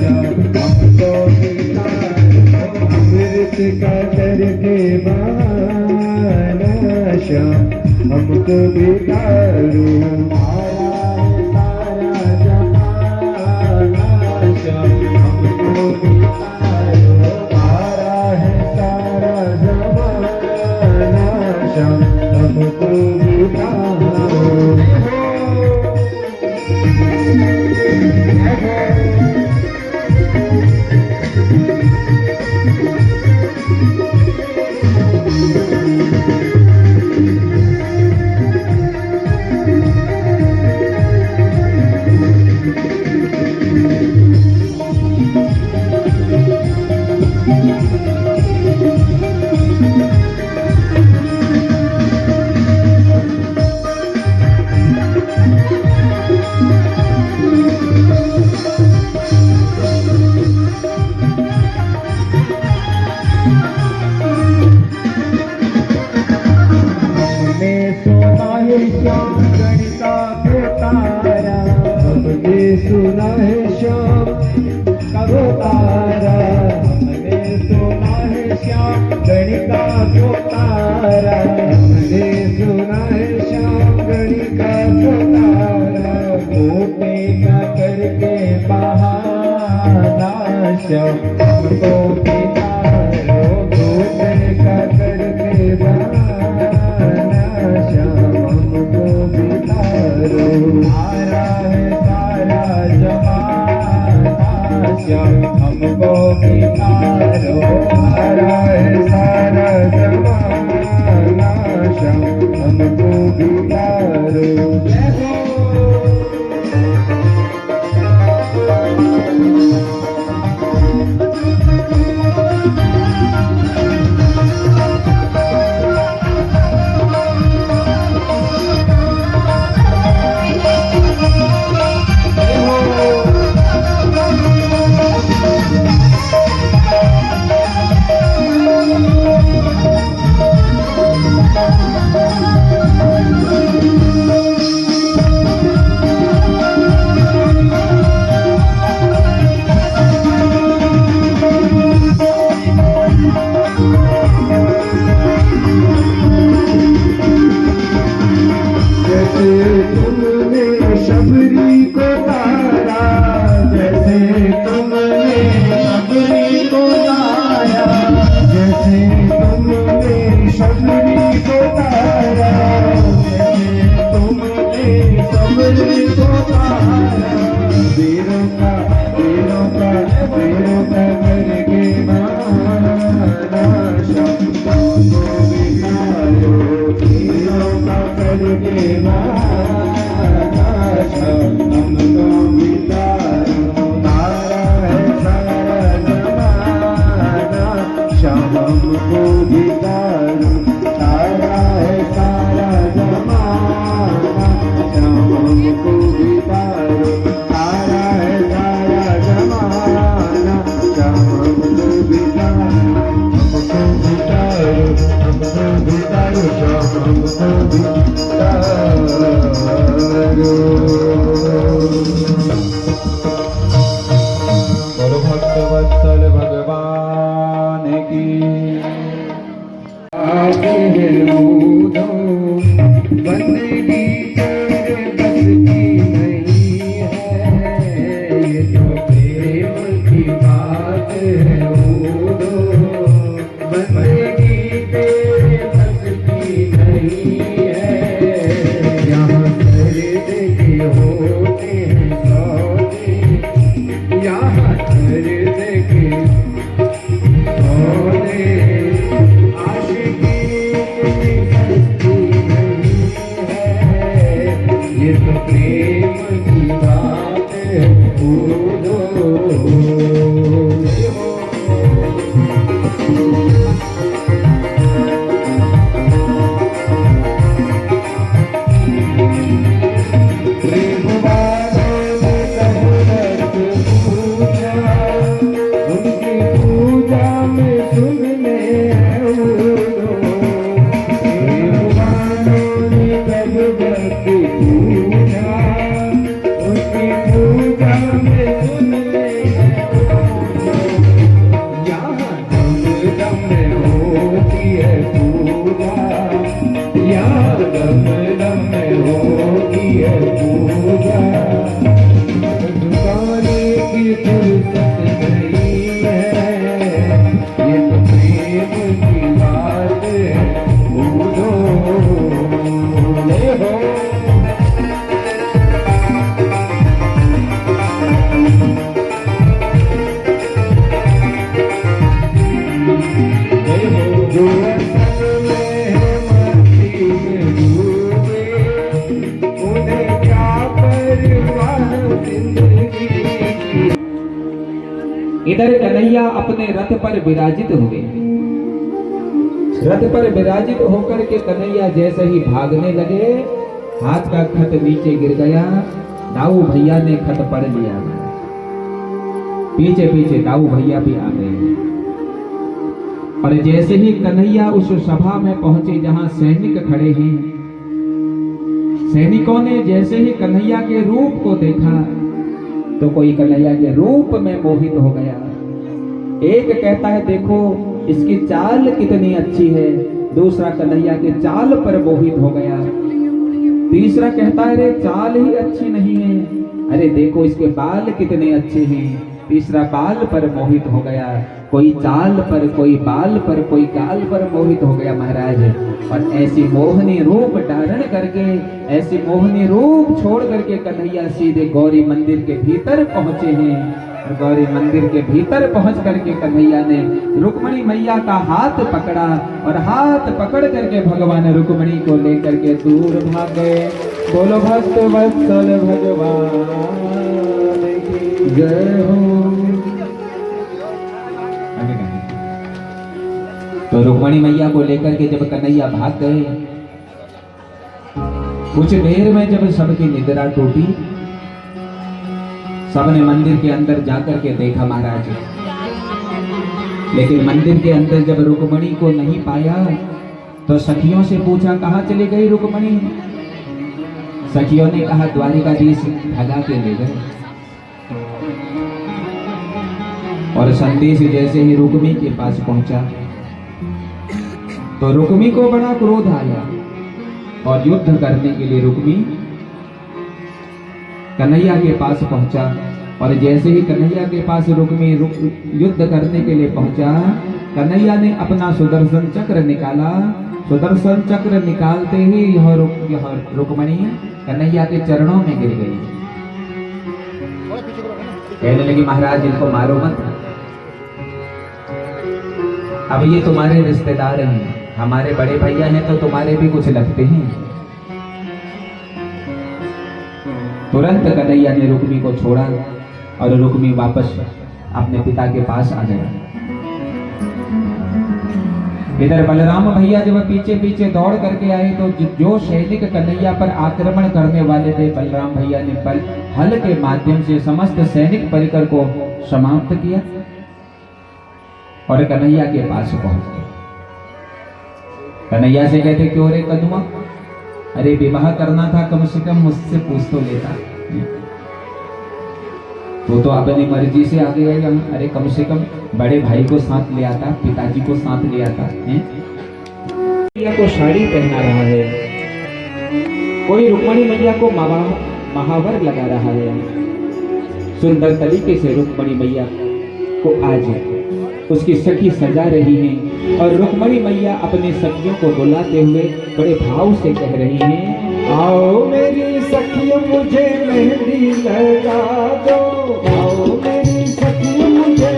हमको अमृत का करके बहाना श्याम हमको बितारो तारा जमाना श्याम हमको बितारो तारा है सारा जमाना श्याम हमको बितारो श्याम गणिका को तारा हमने सुना है श्याम करो तारा हमने सुना है श्याम गणिका को तारा हमने सुना है श्याम गणिका को तारा मोटे का करके बहाना श्याम हमको बितारो मोटे का करके बहाना श्याम तारा है सारा जमाना श्याम हमको बितारो तारा है सारा जमाना श्याम हमको बितारो भक्तवत्सल भगवान की बंदगी तेरे बस की नहीं है ये तो प्रेम की बात है बंदगी तेरे बस की नहीं है यहाँ दर्द के होते हैं सौदे यहाँ दर्द के सौदे आशिकी कन्हैया अपने रथ पर विराजित हुए। रथ पर विराजित होकर के कन्हैया जैसे ही भागने लगे, हाथ का खत नीचे गिर गया। दाऊ भैया ने खत पढ़ लिया। पीछे पीछे दाऊ भैया भी आ गए। और जैसे ही कन्हैया उस सभा में पहुंचे जहां सैनिक खड़े हैं, सैनिकों ने जैसे ही कन्हैया के रूप को देखा तो कोई कन्हैया के रूप में मोहित हो गया। एक कहता है देखो इसकी चाल कितनी अच्छी है, दूसरा कन्हैया के चाल पर मोहित हो गया। तीसरा कहता है अरे चाल ही अच्छी नहीं है, अरे देखो इसके बाल कितने अच्छे हैं, तीसरा बाल पर मोहित हो गया। कोई चाल पर, कोई बाल पर, कोई गाल पर मोहित हो गया महाराज। और ऐसी मोहनी रूप धारण करके, ऐसी मोहनी रूप छोड़ करके कन्हैया सीधे गौरी मंदिर के भीतर पहुंचे हैं। गौरी मंदिर के भीतर पहुंच करके कन्हैया ने रुक्मणी मैया का हाथ पकड़ा और हाथ पकड़ करके भगवान रुक्मणी को लेकर के दूर भाग गए। बोलो भक्त वत्सल भगवान की जय हो। तो रुक्मणी मैया को लेकर के जब कन्हैया भाग गए, कुछ देर में जब सबकी निद्रा टूटी, सबने मंदिर के अंदर जाकर के देखा महाराज। लेकिन मंदिर के अंदर जब रुक्मणी को नहीं पाया तो सखियों से पूछा कहाँ चली गई रुक्मणी। सखियों ने कहा द्वारिकाधीश भगा के ले गए। और संदेश जैसे ही रुक्मी के पास पहुंचा तो रुक्मी को बड़ा क्रोध आया और युद्ध करने के लिए रुक्मी कन्हैया के पास पहुंचा। और जैसे ही कन्हैया के पास रुक्मी युद्ध करने के लिए पहुंचा, कन्हैया ने अपना सुदर्शन चक्र निकाला। सुदर्शन चक्र निकालते ही यह रुक्मणी कन्हैया के चरणों में गिर गई। कहने लगी महाराज इनको मारो मत, अब ये तुम्हारे रिश्तेदार हैं, हमारे बड़े भैया हैं तो तुम्हारे भी कुछ लगते हैं। तुरंत कन्हैया ने रुक्मी को छोड़ा और रुक्मी वापस अपने पिता के पास आ गया। इधर बलराम भैया जब पीछे पीछे दौड़ करके आए तो जो सैनिक कन्हैया पर आक्रमण करने वाले थे, बलराम भैया ने हल के माध्यम से समस्त सैनिक परिकर को समाप्त किया और कन्हैया के पास पहुंच गए। कन्हैया से कहते क्यों रे कदुआ, अरे विवाह करना था कम से कम मुझसे पूछ तो लेता, तो अपनी मर्जी से आ गया यहाँ। अरे कम से कम बड़े भाई को साथ ले आता, पिताजी को साथ ले आता है। मैया को साड़ी पहना रहा है, कोई रुक्मणी मैया को महावर लगा रहा है। सुंदर तरीके से रुक्मणी मैया को आज उसकी सखी सजा रही हैं और रुक्मणी मैया अपनी सखियों को बुलाते हुए बड़े भाव से कह रही हैं, आओ मेरी सखियों मुझे मेहंदी लगा दो, आओ मेरी सखियों मुझे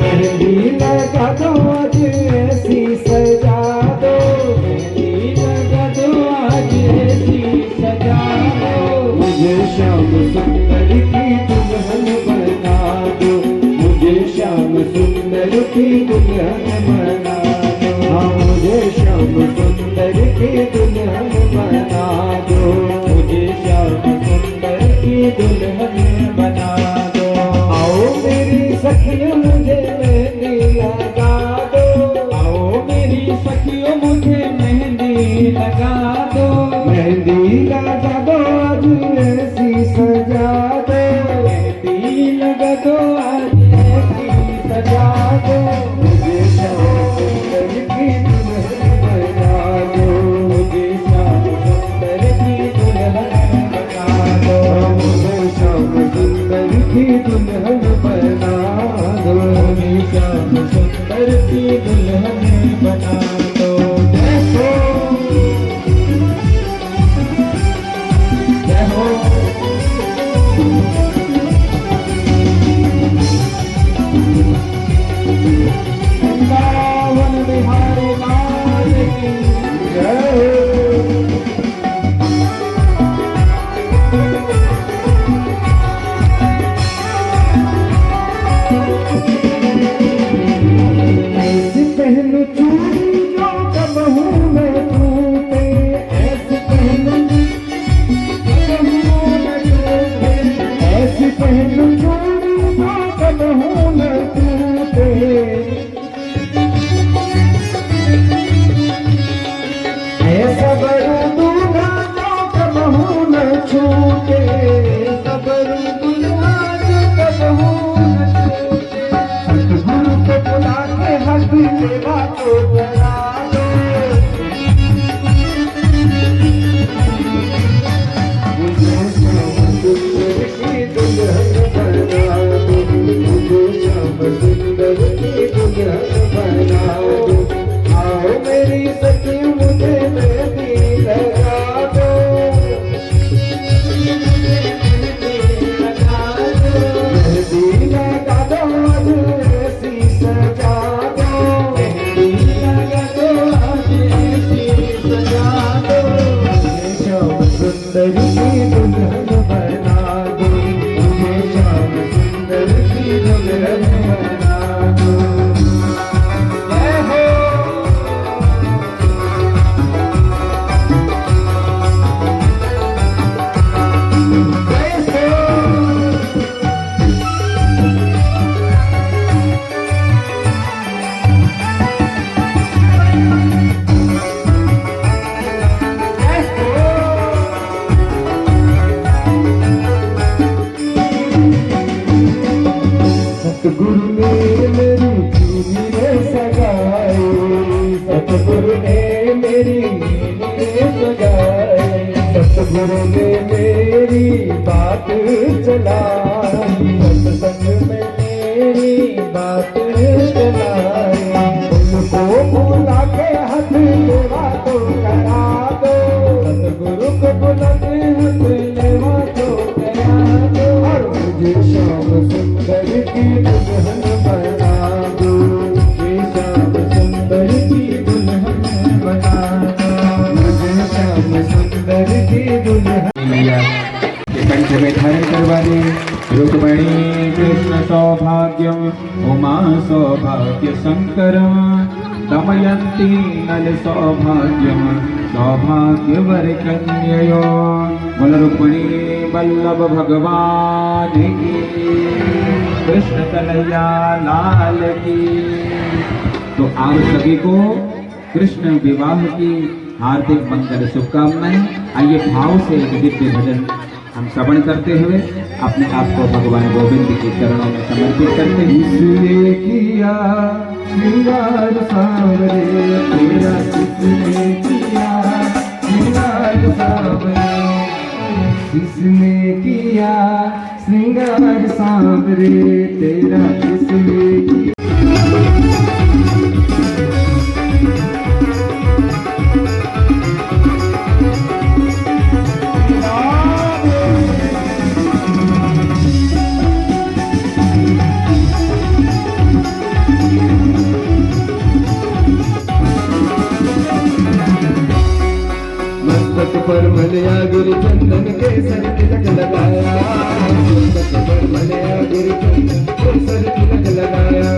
मेहंदी लगा दो, आज ऐसी सजा दो, मेहंदी लगा दो, आज ऐसी सजा दो, मुझे श्याम सुंदर की दुल्हन बना दो, श्याम सुंदर की दुल्हन बना दो, हाँ मुझे श्याम सुंदर की दुल्हन बना दो, मुझे श्याम सुंदर की दुल्हन बना दो। आओ मेरी सखियों मुझे मेहंदी लगा दो, आओ मेरी सखियों मुझे मेहंदी लगा दो, मेहंदी लगा दो, आज ऐसी सजा दो, मेहंदी लगा दो, आज सजा दो, मुझे श्याम सुंदर की दुल्हन बना दो, मुझे श्याम सुंदर की दुल्हन बना दो, मुझे श्याम सुंदर की दुल्हन बना दो, मुझे श्याम सुंदर की दुल्हन बना दो। जय हो, वृंदावन बिहारी लाल की जय। जो कबहू न टूटे। सबर दूल्हा जो कबहू न छूटे, सबर दूल्हा जो कबहू न छूटे। सतगुरु को बुला के हक लेवा को करा दो, मुझे श्याम सुंदर की दुल्हन बना दो, मुझे श्याम सुंदर की दुल्हन बना दो। आओ मेरी सखी मुझे मेहंदी लगा दो, मेहंदी लगा दो आज ऐसी सजा दो, मेहंदी लगा दो आज ऐसी सजा दो। मुझे श्याम सुंदर की दुल्हन बना दो, मुझे श्याम सुंदर की दुल्हन बना दो। जय हो सतगुरु ने मेरी नीरे सगाई, सतगुरु ने मेरी नीरे सगाई, सतगुरु ने मेरी बात चलाई, सत्संग में मेरी बात चलाई। उनको बुला के हाथ लेवा तो करा दो, सतगुरु को बुला के हाथ लेवा तो करा दो। और मुझे श्याम सुंदर की दुल्हन बना दो, मुझे श्याम सुंदर की दुल्हन बना दो, मुझे श्याम सुंदर की दुल्हन। के कंठ में धारण करवा दे। रुक्मणी कृष्ण सौभाग्यम उमा सौभाग्य शंकरम, दमयंती नल सौभाग्यम सौभाग्यवर कन्ययो। बोल रुक्मणी वल्लभ भगवान की, कृष्ण कन्हैया लाल की। तो आप सभी को कृष्ण विवाह की हार्दिक मंगल शुभकामनाएं। आइए भाव से दिव्य भजन हम श्रवण करते हुए अपने आप को भगवान गोविंद के चरणों में समर्पित करते हैं। किसने किया श्रृंगार सांवरे, तेरा किसने किया श्रृंगार सांवरे, किसने किया श्रृंगार सांवरे, तेरा किसने किया। मस्तक पर मलया गिर चंदन केसर तिलक लगाया, मस्तक पर मलया गिर चंदन केसर तिलक लगाया।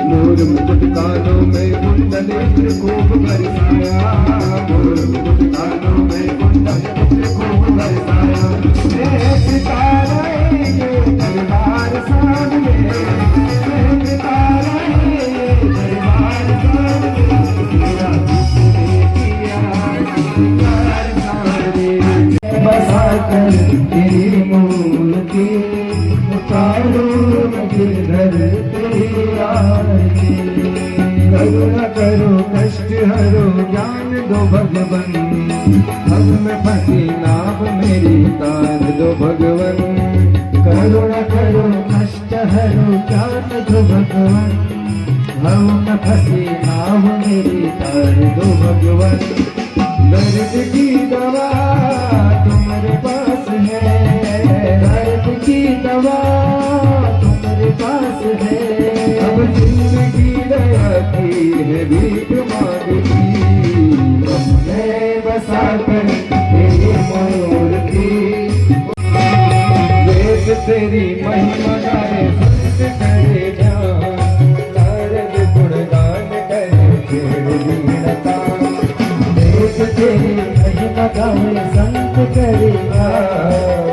मोर मुकुट कानों में कुंडल इत्र खूब बरसाया, मोर मुकुट कानों में कुंडल इत्र खूब बरसाया। एक तारा ये दरबार सामने, एक तारा ये दरबार सामने, तेरा किसने किया श्रृंगार सांवरे। बसा कर तेरी मूर्ति उतारो मुझे घर तेरी आरती। करुणा करो कष्ट हरो ज्ञान दो भगवन, भव में फंसी नाव मेरी तार दो भगवन। करुणा करो कष्ट हरो ज्ञान दो भगवन, भव में फंसी नाव मेरी तार दो भगवन। दर्द की दवा तुम्हारे पास है, दर्द की दवा तुम्हारे पास है। अब जिंदगी दया की है भीख मांगती, हमने बसा कर तेरी मूर्ति। वेद तेरी महिमा गाए संत करे ध्यान, नारद गुणगान करे खेड़ वीणता। तेरी महिमा गाए संत करे ध्यान,